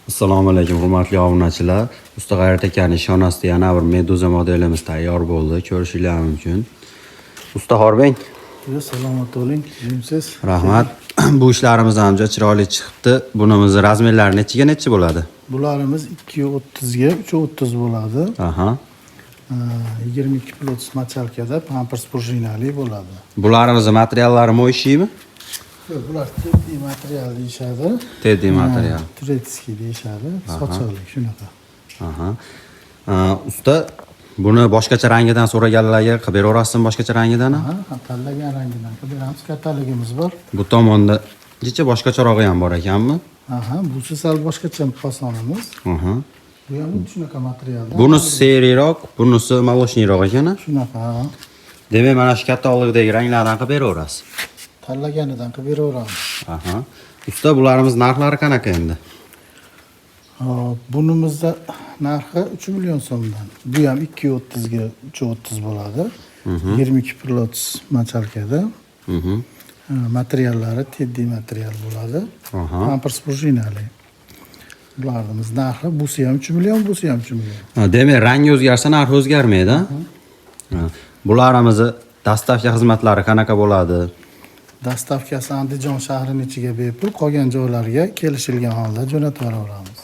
Assalomu alaykum hurmatli obunachilar. Usta G'ayrat akaning ishonasida yana bir Meduza modelimiz tayyor bo'ldi. Ko'rishingiz mumkin. Usta Xorbeng, Salomat bo'ling, jimsiz. rahmat. Bu ishlarimiz ham juda chiroyli chiqibdi. Bunimiz razmerlari necha bo'ladi? Bularimiz 230 ga 330 bo'ladi. Aha. 22 plus machalkada pampers prujinali bo'ladi. Bularimiz materiallari mo'yshymi? Yo'q, bular teddy material deyishadi. Teddy material. Turetskiy deyishadi. Sochiqlik shunaqa. Aha. Usta, buni boshqacha rangidan so'raganlarga qilib beraverasizmi boshqacha rangidan? Ha, tanlagan rangidan qilib beramiz. Katalogimiz bor. Bu tomonda necha boshqacharog'i ham bor ekanmi? Aha, bu sal boshqacha fasonimiz. Aha. Bu ham shunaqa materialda. Bunisi seriyroq, bunisi moloshniyroq ekan. Shunaqa. Demak, mana shu katalogdagi ranglardan qilib beraverasiz. Tanlaganidan qilib beraveramiz. Aha. Usta, bularimiz narxlari qanaqa endi? Bunimizda narxi 3 million so'mdan. Bu ham 230 ga 330 bo'ladi. 22 plus machalkada. Materiallari teddy material bo'ladi. Pampers prujinali. Bularimiz narxi busi ham 3 million, busi ham 3 million. Demak, rangi o'zgarsa, narxi o'zgarmaydi. Bularimiz dastavka xizmatlari qanaqa bo'ladi? Dastavkasi Andijon shahrining ichiga bepul, qolgan joylarga kelishilgan holda jo'natib yuboramiz.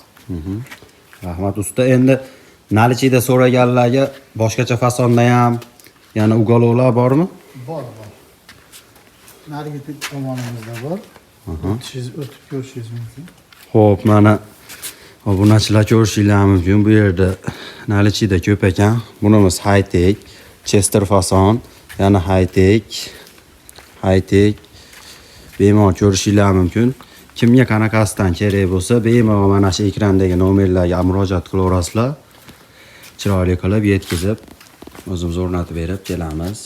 Rahmat usta. Endi nalichida so'raganlarga boshqacha fasonda ham yana ugolovlar bormi? Bor. Narigi tomonimizda bor. O'tib ko'rishingiz mumkin. Xo'p, mana obunachilar ko'rishingiz mumkin. Bu yerda nalichida ko'p ekan. Bunimiz high-tech, Chester fason, yana high-tech. Bemalol ko'rishingiz mumkin. Kimga qanaqasidan kerak bo'lsa, bemalol mana shu ekrandagi nomerlarga murojaat qilaverasizlar. Chiroyli qilib yetkazib, o'zimiz o'rnatib berib kelamiz.